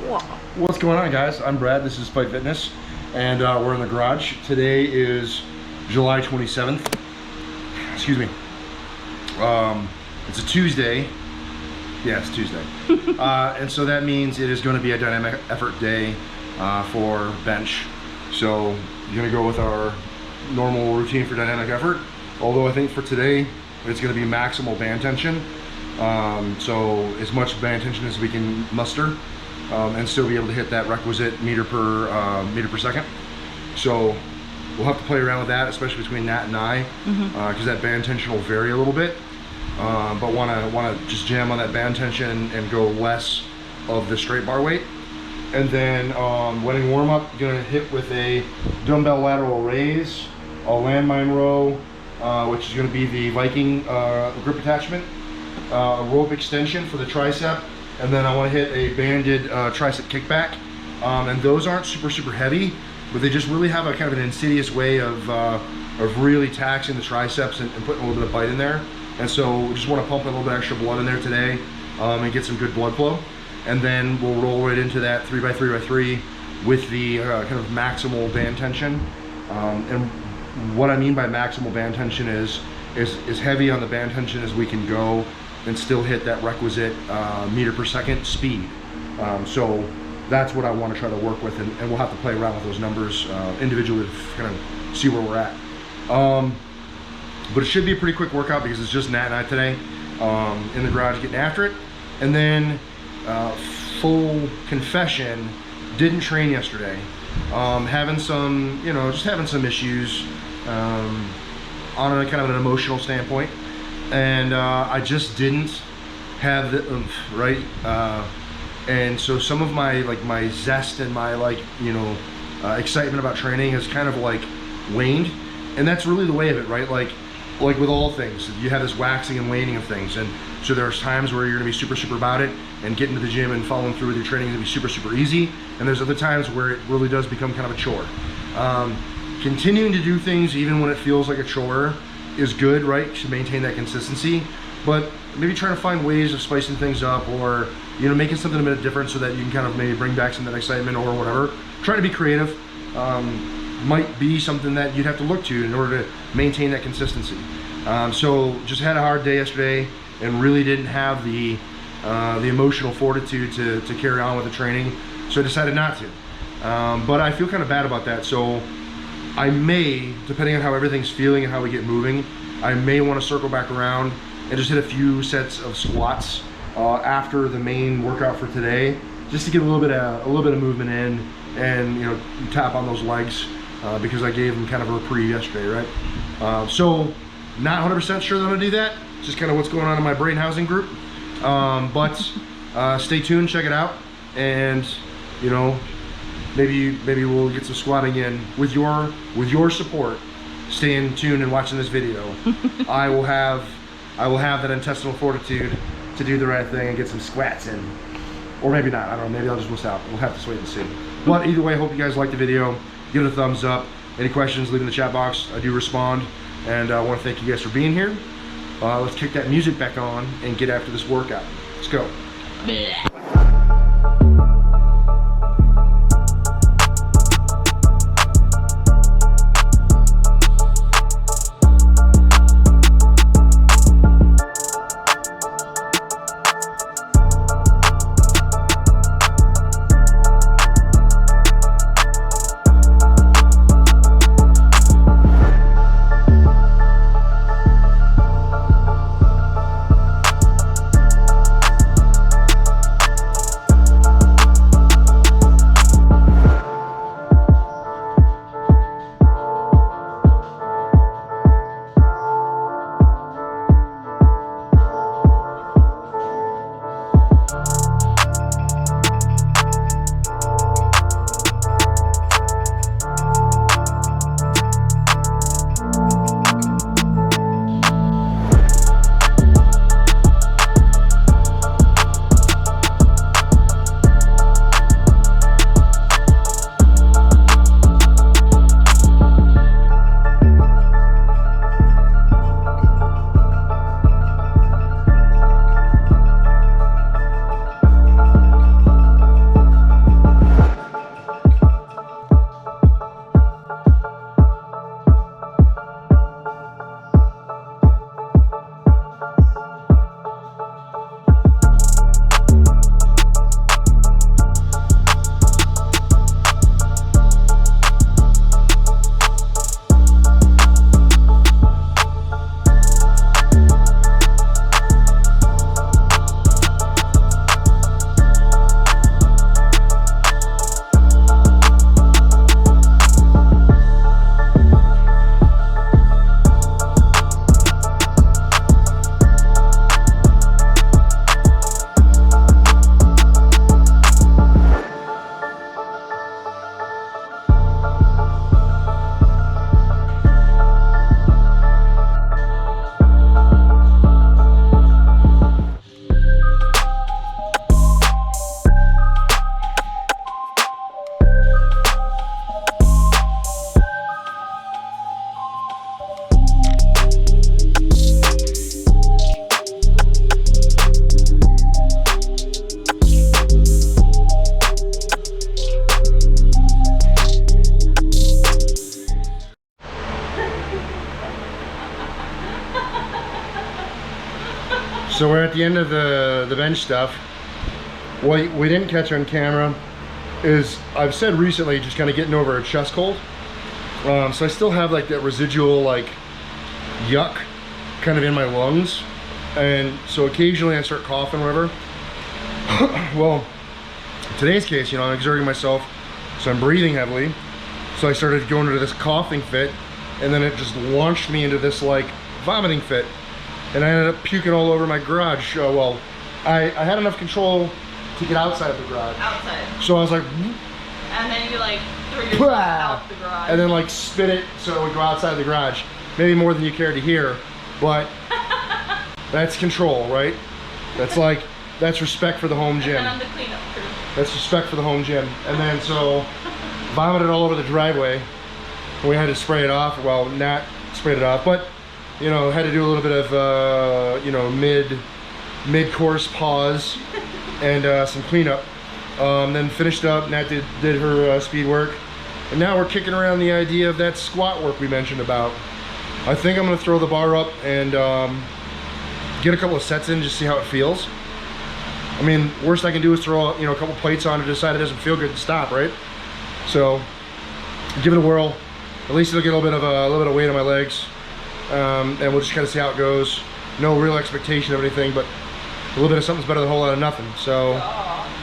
Whoa. What's going on, guys? I'm Brad. This is Despite Fitness, and we're in the garage. Today is July 27th. Excuse me. It's a Tuesday. Yeah, it's Tuesday. And so that means it is going to be a dynamic effort day for bench. So you're going to go with our normal routine for dynamic effort. Although I think for today, it's going to be maximal band tension. So as much band tension as we can muster. And still be able to hit that requisite meter per second. So we'll have to play around with that, especially between Nat and I, because that band tension will vary a little bit. But want to just jam on that band tension and go less of the straight bar weight. And then when in warm up, gonna hit with a dumbbell lateral raise, a landmine row, which is gonna be the Viking grip attachment, a rope extension for the tricep. And then I want to hit a banded tricep kickback. And those aren't super heavy, but they just really have a kind of an insidious way of really taxing the triceps and putting a little bit of bite in there. And so we just want to pump a little bit extra blood in there today and get some good blood flow. And then we'll roll right into that 3x3x3 with the kind of maximal band tension. And what I mean by maximal band tension is heavy on the band tension as we can go and still hit that requisite meter per second speed. So that's what I want to try to work with, and we'll have to play around with those numbers individually to kind of see where we're at. But it should be a pretty quick workout because it's just Nat and I today in the garage getting after it. And then full confession, didn't train yesterday. Having some, just having some issues on a kind of an emotional standpoint. And I just didn't have the oomph, right? And so some of my zest and my excitement about training has kind of waned, and that's really the way of it, right? Like with all things, you have this waxing and waning of things, and so there's times where you're gonna be super about it and getting to the gym and following through with your training is gonna be super easy, and there's other times where it really does become kind of a chore. Continuing to do things even when it feels like a chore is good, right, to maintain that consistency, but maybe trying to find ways of spicing things up, or making something a bit different so that you can kind of maybe bring back some of that excitement or whatever. Trying to be creative might be something that you'd have to look to in order to maintain that consistency. So just had a hard day yesterday and really didn't have the emotional fortitude to carry on with the training, so I decided not to. But I feel kind of bad about that, so I may, depending on how everything's feeling and how we get moving, I may want to circle back around and just hit a few sets of squats after the main workout for today, just to get a little bit of movement in and tap on those legs because I gave them kind of a reprieve yesterday, right? So not 100% sure that I'm gonna do that. It's just kind of what's going on in my brain housing group. But stay tuned, check it out, and maybe we'll get some squatting in with your support. Staying tuned and watching this video. I will have that intestinal fortitude to do the right thing and get some squats in, or maybe not. I don't know. Maybe I'll just miss out. We'll have to wait and see. But either way, I hope you guys liked the video. Give it a thumbs up. Any questions, leave in the chat box. I do respond, and I want to thank you guys for being here. Let's kick that music back on and get after this workout. Let's go. So we're at the end of the bench stuff. What we didn't catch on camera is, I've said recently, just kind of getting over a chest cold. So I still have like that residual like yuck kind of in my lungs. And so occasionally I start coughing, whatever. Well, in today's case, you know, I'm exerting myself, so I'm breathing heavily. So I started going into this coughing fit, and then it just launched me into this like vomiting fit. And I ended up puking all over my garage. Well, I had enough control to get outside of the garage. Outside. So I was like, and then you like threw yourself out the garage. And then like spit it so it would go outside the garage. Maybe more than you cared to hear, but that's control, right? That's like, that's respect for the home gym. And then I'm the cleanup crew. That's respect for the home gym. And then so, vomited all over the driveway. We had to spray it off. Well, Nat sprayed it off, but you know, had to do a little bit of you know, mid-course pause and some cleanup. Then finished up. Nat did her speed work, and now we're kicking around the idea of that squat work we mentioned about. I think I'm gonna throw the bar up and get a couple of sets in, just see how it feels. I mean, worst I can do is throw, you know, a couple plates on and decide it doesn't feel good to stop, right? So give it a whirl. At least it'll get a little bit of weight on my legs, and we'll just kind of see how it goes. No real expectation of anything, but a little bit of something's better than a whole lot of nothing. So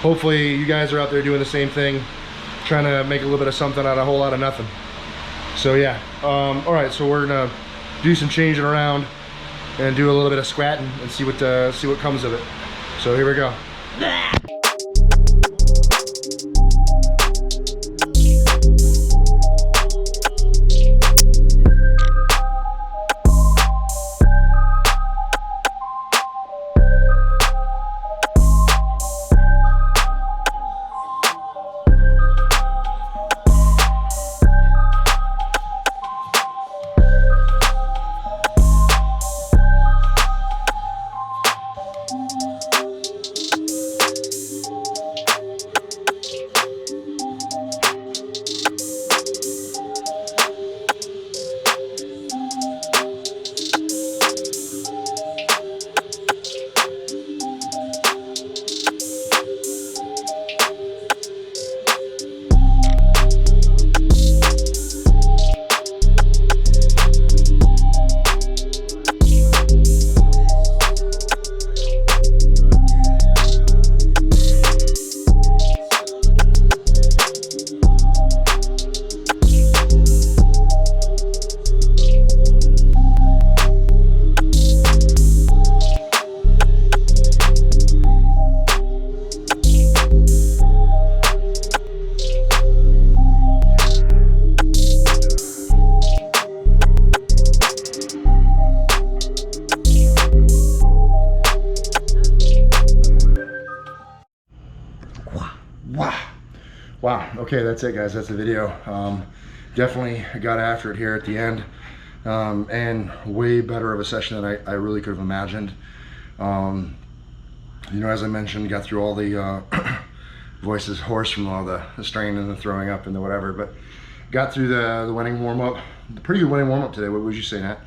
hopefully you guys are out there doing the same thing, trying to make a little bit of something out of a whole lot of nothing. So yeah, all right. So we're gonna do some changing around and do a little bit of squatting and see what comes of it. So here we go. Wow, okay, that's it guys, that's the video. Definitely got after it here at the end, and way better of a session than I really could have imagined. You know, as I mentioned, got through all the voices hoarse from all the strain and the throwing up and the whatever, but got through the winning warm-up. Pretty good winning warm-up today. What would you say, Nat?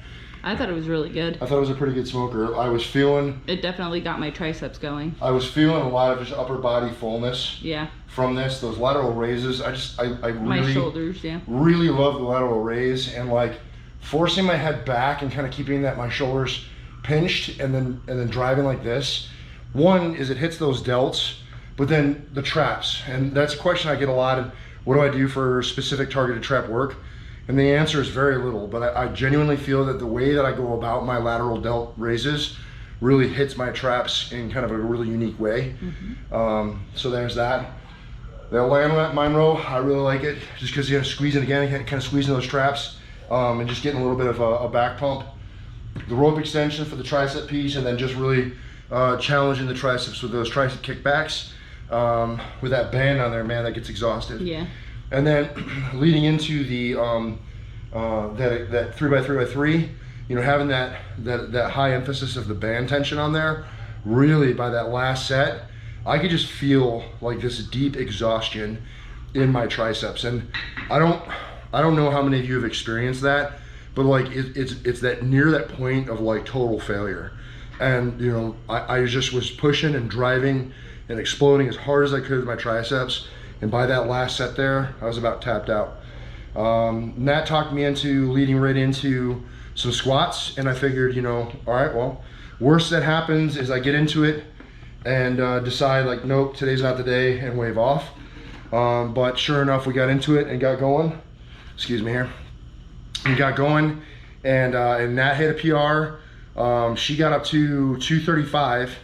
I thought it was really good. I thought it was a pretty good smoker. I was feeling... It definitely got my triceps going. I was feeling a lot of just upper body fullness. Yeah. From this, those lateral raises. I really... My shoulders, yeah. Really love the lateral raise, and like forcing my head back and kind of keeping my shoulders pinched and then driving like this. One is it hits those delts, but then the traps. And that's a question I get a lot. And what do I do for specific targeted trap work? And the answer is very little, but I genuinely feel that the way that I go about my lateral delt raises really hits my traps in kind of a really unique way. Mm-hmm. So there's that. The land mine row, I really like it, just because you're squeezing again, kind of squeezing those traps, and just getting a little bit of a back pump. The rope extension for the tricep piece, and then just really challenging the triceps with those tricep kickbacks. With that band on there, man, that gets exhausted. Yeah. And then leading into the that 3x3x3, you know, having that high emphasis of the band tension on there, really by that last set, I could just feel like this deep exhaustion in my triceps. And I don't know how many of you have experienced that, but like it's that near that point of like total failure. And you know, I just was pushing and driving and exploding as hard as I could with my triceps. And by that last set there, I was about tapped out. Nat talked me into leading right into some squats, and I figured, you know, all right, well, worst that happens is I get into it and decide like, nope, today's not the day, and wave off. But sure enough, we got into it and got going. Excuse me here. We got going, and Nat hit a PR. She got up to 235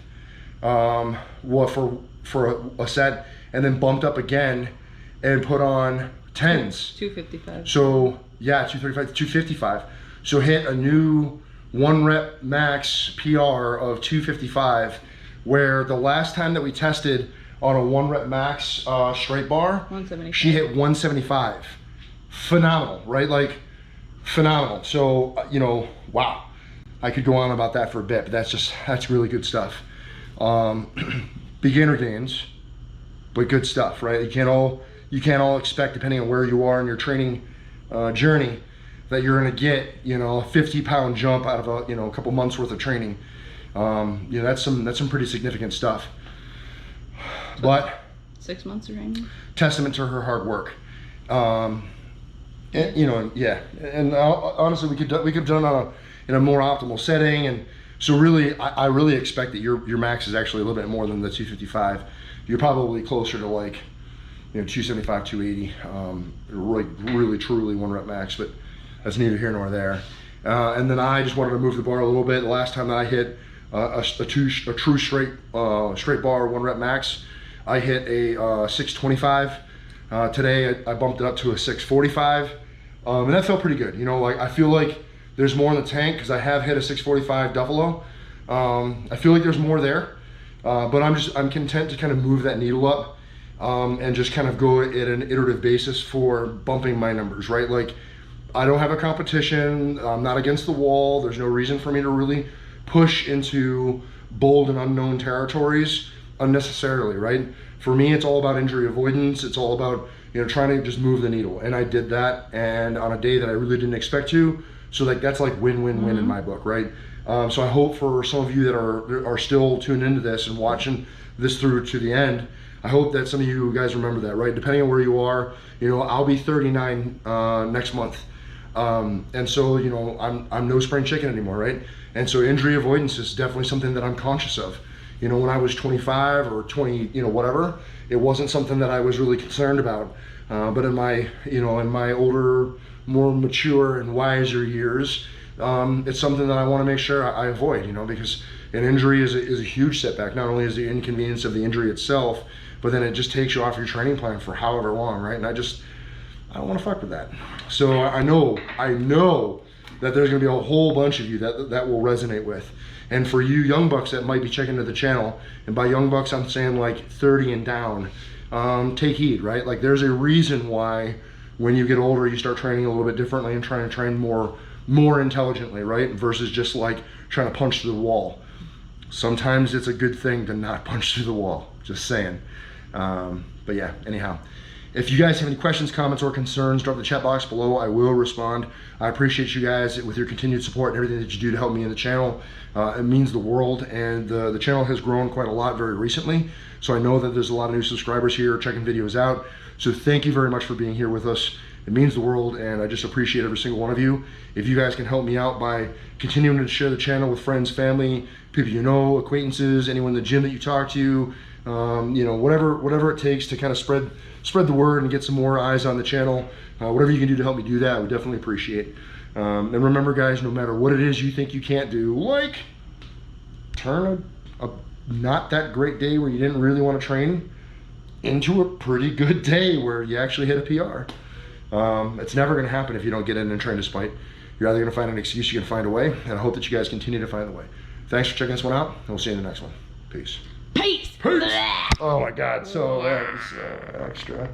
well, for a set, and then bumped up again and put on 10s. 255. So yeah, 235, 255. So hit a new 1 rep max PR of 255, where the last time that we tested on a 1 rep max straight bar, 175. she hit 175. Phenomenal, right? Like phenomenal. So you know, wow. I could go on about that for a bit, but that's really good stuff. Beginner gains, but good stuff, right? You can't all expect, depending on where you are in your training journey, that you're gonna get, you know, a 50-pound jump out of a, you know, a couple months worth of training. You know, that's some pretty significant stuff. But 6 months of training. Testament to her hard work. And, you know, yeah. And honestly, we could have done on in a more optimal setting, and so really, I really expect that your max is actually a little bit more than the 255. You're probably closer to like, you know, 275, 280, really truly 1 rep max, but that's neither here nor there. And then I just wanted to move the bar a little bit. The last time that I hit a true straight bar 1 rep max, I hit a 625. Today I bumped it up to a 645, and that felt pretty good. You know, like I feel like there's more in the tank because I have hit a 645 Duffalo. I feel like there's more there, but I'm content to kind of move that needle up and just kind of go at an iterative basis for bumping my numbers, right? Like I don't have a competition. I'm not against the wall. There's no reason for me to really push into bold and unknown territories unnecessarily, right? For me, it's all about injury avoidance. It's all about, you know, trying to just move the needle, and I did that, and on a day that I really didn't expect to. So like that's like win-win-win in my book, right? So I hope for some of you that are still tuned into this and watching this through to the end, I hope that some of you guys remember that, right? Depending on where you are, you know, I'll be 39 next month, and so you know I'm no spring chicken anymore, right? And so injury avoidance is definitely something that I'm conscious of. You know, when I was 25 or 20, you know, whatever, it wasn't something that I was really concerned about. But in my, you know, in my older, more mature and wiser years, it's something that I want to make sure I avoid, you know, because an injury is a huge setback. Not only is the inconvenience of the injury itself, but then it just takes you off your training plan for however long, right? And I don't want to fuck with that. So I know that there's going to be a whole bunch of you that will resonate with. And for you young bucks that might be checking to the channel, and by young bucks I'm saying like 30 and down, take heed, right? Like there's a reason why when you get older you start training a little bit differently and trying to train more intelligently, right? Versus just like trying to punch through the wall. Sometimes it's a good thing to not punch through the wall, just saying. But yeah, anyhow, if you guys have any questions, comments, or concerns, drop the chat box below. I will respond. I appreciate you guys with your continued support and everything that you do to help me in the channel. It means the world, and the channel has grown quite a lot very recently. So I know that there's a lot of new subscribers here checking videos out. So thank you very much for being here with us. It means the world, and I just appreciate every single one of you. If you guys can help me out by continuing to share the channel with friends, family, people you know, acquaintances, anyone in the gym that you talk to, you know, whatever it takes to kind of spread the word and get some more eyes on the channel. Whatever you can do to help me do that, we definitely appreciate. And remember, guys, no matter what it is you think you can't do, like turn a not that great day where you didn't really want to train into a pretty good day where you actually hit a PR. It's never going to happen if you don't get in and train despite. You're either going to find an excuse, you're going to find a way, and I hope that you guys continue to find a way. Thanks for checking this one out, and we'll see you in the next one. Peace. Peace. Peace. Oh my God, so that was extra.